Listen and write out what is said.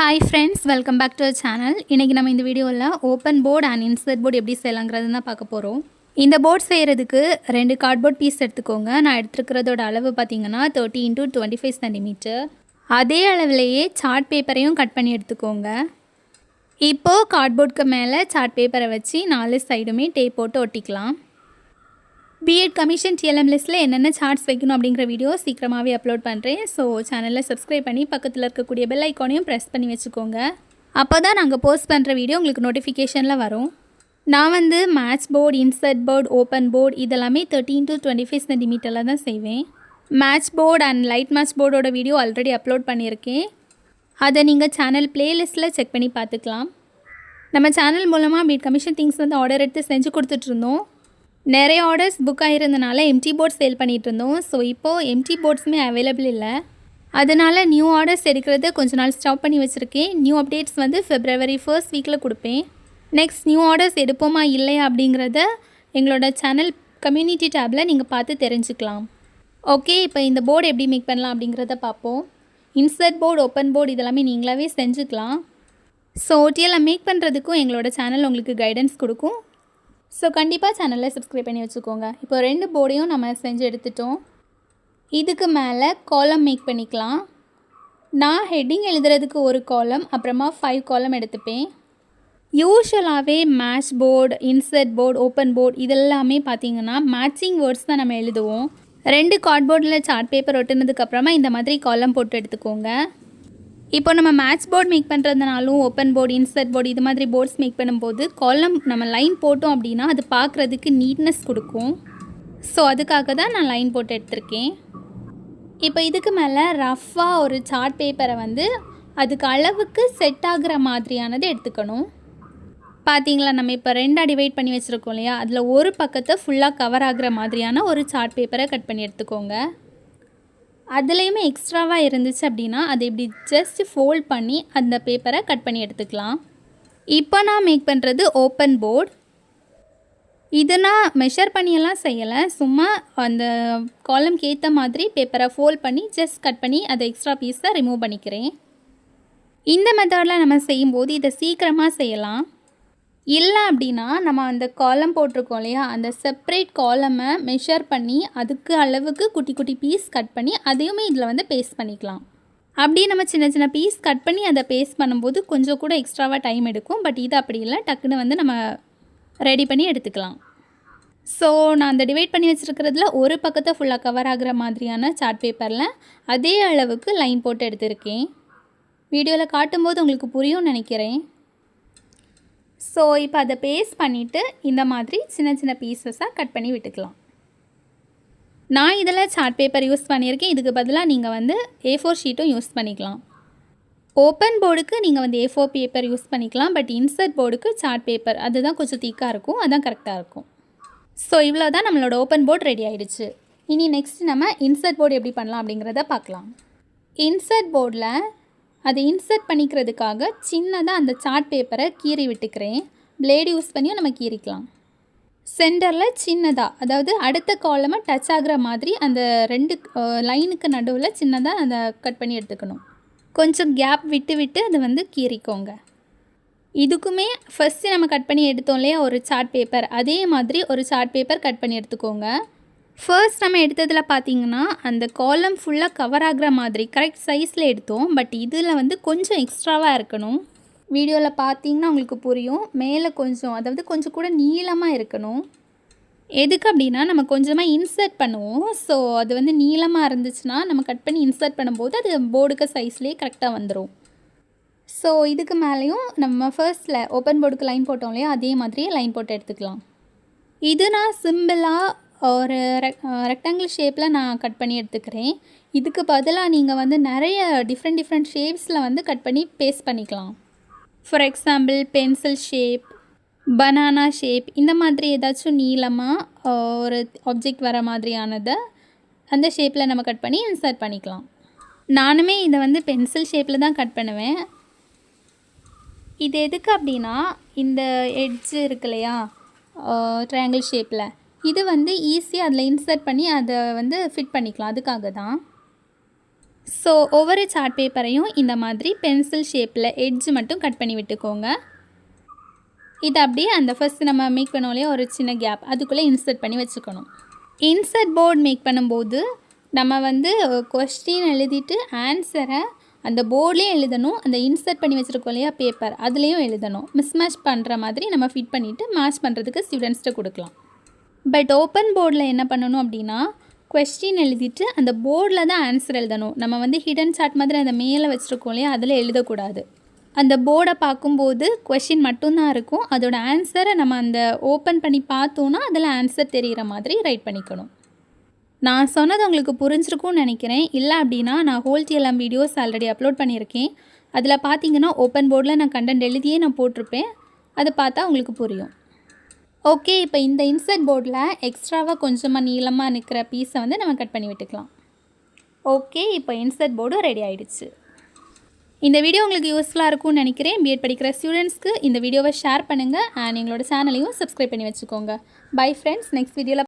Hi friends, welcome back to our channel. இன்னைக்கு நம்ம இந்த வீடியோல open board and insert board எப்படி செய்யலாம்ங்கறத தான் பார்க்க போறோம். இந்த போர்டு செய்யிறதுக்கு ரெண்டு கார்ட்போர்ட் பீஸ் எடுத்துக்கோங்க. நான் எடுத்துக்கிறதோட அளவு பாத்தீங்கன்னா 30 x 25 cm. அதே அளவுலயே சார்ட் பேப்பரையும் கட் பண்ணி எடுத்துக்கோங்க. இப்போ கார்ட்போர்டுக்கு மேல சார்ட் பேப்பரை வச்சு நாலு சைடுமே டேப் போட்டு ஒட்டிக்கலாம். edcommission TLM லிஸ்ட்ல என்னென்ன சார்ட்ஸ் வைக்கணும் அப்படிங்கற வீடியோ சீக்கிரமாவே அப்லோட் பண்றேன். சோ சேனலை சப்ஸ்கிரைப் பண்ணி பக்கத்துல இருக்கக்கூடிய பெல் ஐகானையும் பிரஸ் பண்ணி வெச்சுக்கோங்க. அப்பதான் நாங்க போஸ்ட் பண்ற வீடியோ உங்களுக்கு நோட்டிஃபிகேஷன்ல வரும். நான் வந்து match board, insert board, open board இதெல்லாமே 30 x 25 cm ல தான் செய்வேன். Match board and light match போர்டோட வீடியோ ஆல்ரெடி அப்லோட் பண்ணியிருக்கேன். அதை நீங்க சேனல் பிளேலிஸ்ட்ல செக் பண்ணி பார்த்துக்கலாம். நம்ம சேனல் மூலமா edcommission திங்ஸ் வந்து ஆர்டர் எடுத்து செஞ்சு கொடுத்துட்டு இருந்தோம். நிறைய ஆர்டர்ஸ் புக் ஆயிருந்தனால எம்டி போர்ட் சேல் பண்ணிட்டு இருந்தோம். ஸோ இப்போது எம்டி போர்ட்ஸுமே அவைலபிள் இல்லை. அதனால் நியூ ஆர்டர்ஸ் எடுக்கிறத கொஞ்ச நாள் ஸ்டாப் பண்ணி வச்சுருக்கேன். நியூ அப்டேட்ஸ் வந்து February 1st வீக்கில் கொடுப்பேன். நெக்ஸ்ட் நியூ ஆர்டர்ஸ் எடுப்போமா இல்லையா அப்படிங்கிறத எங்களோட சேனல் கம்யூனிட்டி டேப்பில் நீங்கள் பார்த்து தெரிஞ்சுக்கலாம். ஓகே, இப்போ இந்த போர்டு எப்படி மேக் பண்ணலாம் அப்படிங்கிறத பார்ப்போம். இன்சர்ட் போர்டு, ஓப்பன் போர்டு இதெல்லாமே நீங்களாவே செஞ்சுக்கலாம். ஸோ TLM மேக் பண்ணுறதுக்கும் எங்களோட சேனல் உங்களுக்கு கைடன்ஸ் கொடுக்கும். ஸோ கண்டிப்பாக சேனலில் சப்ஸ்கிரைப் பண்ணி வச்சுக்கோங்க. இப்போ ரெண்டு போர்டையும் நம்ம செஞ்சு எடுத்துட்டோம். இதுக்கு மேலே காலம் மேக் பண்ணிக்கலாம். நான் ஹெட்டிங் எழுதுறதுக்கு ஒரு காலம், அப்புறமா 5 காலம் எடுத்துப்பேன். யூஷுவலாகவே match board, insert board, open board இதெல்லாமே பார்த்திங்கன்னா மேட்சிங் வேர்ட்ஸ் தான் நம்ம எழுதுவோம். ரெண்டு கார்ட்போர்டில் சார்ட் பேப்பர் ஒட்டுனதுக்கப்புறமா இந்த மாதிரி காலம் போட்டு எடுத்துக்கோங்க. இப்போ நம்ம மேட்ச் போர்டு மேக் பண்ணுறதுனாலும் ஓப்பன் போர்டு, இன்சர்ட் போர்டு இது மாதிரி போர்ட்ஸ் மேக் பண்ணும்போது காலம் நம்ம லைன் போட்டோம் அப்படின்னா அது பார்க்குறதுக்கு நீட்னஸ் கொடுக்கும். ஸோ அதுக்காக தான் நான் லைன் போட்டு எடுத்திருக்கேன். இப்போ இதுக்கு மேலே ரஃப்பாக ஒரு சார்ட் பேப்பரை வந்து அதுக்கு அளவுக்கு செட் ஆகிற மாதிரியானது எடுத்துக்கணும். பார்த்தீங்களா, நம்ம இப்போ ரெண்டாக டிவைட் பண்ணி வச்சுருக்கோம் இல்லையா, அதில் ஒரு பக்கத்தை ஃபுல்லாக கவர் ஆகிற மாதிரியான ஒரு சார்ட் பேப்பரை கட் பண்ணி எடுத்துக்கோங்க. அதுலேயுமே எக்ஸ்ட்ராவாக இருந்துச்சு அப்படின்னா அதை இப்படி ஜஸ்ட் ஃபோல்ட் பண்ணி அந்த பேப்பரை கட் பண்ணி எடுத்துக்கலாம். இப்போ நான் மேக் பண்ணுறது ஓப்பன் போர்டு. இது நான் மெஷர் பண்ணியெல்லாம் செய்யலை, சும்மா அந்த காலம்க்கு ஏற்ற மாதிரி பேப்பரை ஃபோல்ட் பண்ணி ஜஸ்ட் கட் பண்ணி அதை எக்ஸ்ட்ரா பீஸை ரிமூவ் பண்ணிக்கிறேன். இந்த மெத்தடில் நம்ம செய்யும்போது இதை சீக்கிரமாக செய்யலாம். இல்லை அப்படின்னா நம்ம அந்த காலம் போட்டிருக்கோம் இல்லையா, அந்த செப்ரேட் காலமை மெஷர் பண்ணி அதுக்கு அளவுக்கு குட்டி குட்டி பீஸ் கட் பண்ணி அதையுமே இதில் வந்து பேஸ்ட் பண்ணிக்கலாம். அப்படியே நம்ம சின்ன சின்ன பீஸ் கட் பண்ணி அதை பேஸ்ட் பண்ணும்போது கொஞ்சம் கூட எக்ஸ்ட்ராவாக டைம் எடுக்கும். பட் இது அப்படி இல்லை, டக்குன்னு வந்து நம்ம ரெடி பண்ணி எடுத்துக்கலாம். ஸோ நான் அந்த டிவைட் பண்ணி வச்சுருக்கிறதுல ஒரு பக்கத்தை ஃபுல்லாக கவர் ஆகிற மாதிரியான சார்ட் பேப்பரில் அதே அளவுக்கு லைன் போட்டு எடுத்திருக்கேன். வீடியோவில் காட்டும்போது உங்களுக்கு புரியும்னு நினைக்கிறேன். ஸோ இப்போ அதை பேஸ்ட் பண்ணிவிட்டு இந்த மாதிரி சின்ன சின்ன பீசஸாக கட் பண்ணி விட்டுக்கலாம். நான் இதில் சார்ட் பேப்பர் யூஸ் பண்ணியிருக்கேன். இதுக்கு பதிலாக நீங்கள் வந்து A4 ஷீட்டும் யூஸ் பண்ணிக்கலாம். ஓப்பன் போர்டுக்கு நீங்கள் வந்து A4 பேப்பர் யூஸ் பண்ணிக்கலாம். பட் இன்சர்ட் போர்டுக்கு சார்ட் பேப்பர் அதுதான் கொஞ்சம் திக்காக இருக்கும், அதுதான் கரெக்டாக இருக்கும். ஸோ இவ்வளோ தான் நம்மளோட ஓப்பன் போர்டு ரெடி ஆகிடுச்சு. இனி நெக்ஸ்ட் நம்ம இன்சர்ட் போர்டு எப்படி பண்ணலாம் அப்படிங்கிறத பார்க்கலாம். இன்சர்ட் போர்டில் அதை இன்சர்ட் பண்ணிக்கிறதுக்காக சின்னதாக அந்த சார்ட் பேப்பரை கீறி விட்டுக்கிறேன். பிளேடு யூஸ் பண்ணியும் நம்ம கீறிக்கலாம். சென்டரில் சின்னதாக, அதாவது அடுத்த காலமாக டச் ஆகிற மாதிரி அந்த ரெண்டு லைனுக்கு நடுவில் சின்னதாக அதை கட் பண்ணி எடுத்துக்கணும். கொஞ்சம் கேப் விட்டு விட்டு அதை வந்து கீறிக்கோங்க. இதுக்குமே ஃபஸ்ட்டு நம்ம கட் பண்ணி எடுத்தோம் இல்லையா ஒரு சார்ட் பேப்பர், அதே மாதிரி ஒரு சார்ட் பேப்பர் கட் பண்ணி எடுத்துக்கோங்க. ஃபர்ஸ்ட் நம்ம எடுத்ததில் பார்த்திங்கன்னா அந்த காலம் ஃபுல்லாக கவர் ஆகிற மாதிரி கரெக்ட் சைஸில் எடுத்தோம். பட் இதில் வந்து கொஞ்சம் எக்ஸ்ட்ராவாக இருக்கணும். வீடியோவில் பார்த்தீங்கன்னா உங்களுக்கு புரியும். மேலே கொஞ்சம், அதாவது கொஞ்சம் கூட நீளமாக இருக்கணும். எதுக்கு அப்படின்னா நம்ம கொஞ்சமாக இன்சர்ட் பண்ணுவோம். ஸோ அது வந்து நீளமாக இருந்துச்சுன்னா நம்ம கட் பண்ணி இன்சர்ட் பண்ணும்போது அது போர்டுக்கு சைஸ்லேயே கரெக்டாக வந்துடும். ஸோ இதுக்கு மேலேயும் நம்ம ஃபர்ஸ்ட்டில் ஓப்பன் போர்டுக்கு லைன் போட்டோம் இல்லையா, அதே மாதிரியே லைன் போட்டு எடுத்துக்கலாம். இது நான் சிம்பிளாக ஒரு ரெக்டாங்கிள் ஷேப்பில் நான் கட் பண்ணி எடுத்துக்கிறேன். இதுக்கு பதிலாக நீங்கள் வந்து நிறைய டிஃப்ரெண்ட் ஷேப்ஸில் வந்து கட் பண்ணி பேஸ்ட் பண்ணிக்கலாம். For example pencil shape, banana shape இந்த மாதிரி ஏதாச்சும் நீளமாக ஒரு ஆப்ஜெக்ட் வர மாதிரியானதை அந்த ஷேப்பில் நம்ம கட் பண்ணி இன்சர்ட் பண்ணிக்கலாம். நானுமே இதை வந்து பென்சில் ஷேப்பில் தான் கட் பண்ணுவேன். இது எதுக்கு அப்படின்னா இந்த எட்ஜ் இருக்கு இல்லையா ட்ரையாங்கிள் ஷேப்பில், இது வந்து ஈஸியாக அதில் இன்சர்ட் பண்ணி அதை வந்து ஃபிட் பண்ணிக்கலாம். அதுக்காக தான். ஸோ ஒவ்வொரு சார்ட் பேப்பரையும் இந்த மாதிரி பென்சில் ஷேப்பில் எட்ஜ் மட்டும் கட் பண்ணி விட்டுக்கோங்க. இது அப்படியே அந்த ஃபர்ஸ்ட் நம்ம மேக் பண்ணோலையே ஒரு சின்ன கேப் அதுக்குள்ளே இன்சர்ட் பண்ணி வச்சுக்கணும். இன்சர்ட் போர்டு மேக் பண்ணும்போது நம்ம கொஸ்டின் எழுதிட்டு ஆன்சரை அந்த போர்ட்லேயே எழுதணும். அந்த இன்சர்ட் பண்ணி வச்சுருக்கோம் இல்லையா பேப்பர், அதுலேயும் எழுதணும். மிஸ்மேட்ச் பண்ணுற மாதிரி நம்ம ஃபிட் பண்ணிவிட்டு மேட்ச் பண்ணுறதுக்கு ஸ்டூடெண்ட்ஸ்கிட்ட கொடுக்கலாம். பட் ஓப்பன் போர்டில் என்ன பண்ணணும் அப்படின்னா, கொஸ்டின் எழுதிட்டு அந்த போர்டில் தான் ஆன்சர் எழுதணும். நம்ம ஹிடன் சார்ட் மாதிரி அந்த மேலே வச்சுருக்கோம் இல்லையா, அதில் எழுதக்கூடாது. அந்த போர்டை பார்க்கும்போது கொஸ்டின் மட்டும்தான் இருக்கும். அதோட ஆன்சரை நம்ம அந்த ஓப்பன் பண்ணி பார்த்தோன்னா அதில் ஆன்சர் தெரிகிற மாதிரி ரைட் பண்ணிக்கணும். நான் சொன்னது உங்களுக்கு புரிஞ்சிருக்கும்னு நினைக்கிறேன். இல்லை அப்படின்னா நான் whole TLM videos already upload பண்ணியிருக்கேன். அதில் பார்த்தீங்கன்னா ஓப்பன் போர்டில் நான் கண்டென்ட் எழுதியே நான் போட்டிருப்பேன். அதை பார்த்தா உங்களுக்கு புரியும். ஓகே, இப்போ இந்த இன்சர்ட் போர்டில் எக்ஸ்ட்ராவாக கொஞ்சமாக நீளமாக நிற்கிற பீஸை நம்ம கட் பண்ணி விட்டுக்கலாம். ஓகே, இப்போ இன்சர்ட் போர்டும் ரெடி ஆகிடுச்சு. இந்த வீடியோ உங்களுக்கு யூஸ்ஃபுல்லாக இருக்கும்னு நினைக்கிறேன். பிஎட் படிக்கிற ஸ்டூடெண்ட்ஸ்க்கு இந்த வீடியோவை ஷேர் பண்ணுங்கள் அண்ட் எங்களோட சேனலையும் சப்ஸ்கிரைப் பண்ணி வச்சுக்கோங்க. பை ஃப்ரெண்ட்ஸ், நெக்ஸ்ட் வீடியோவில்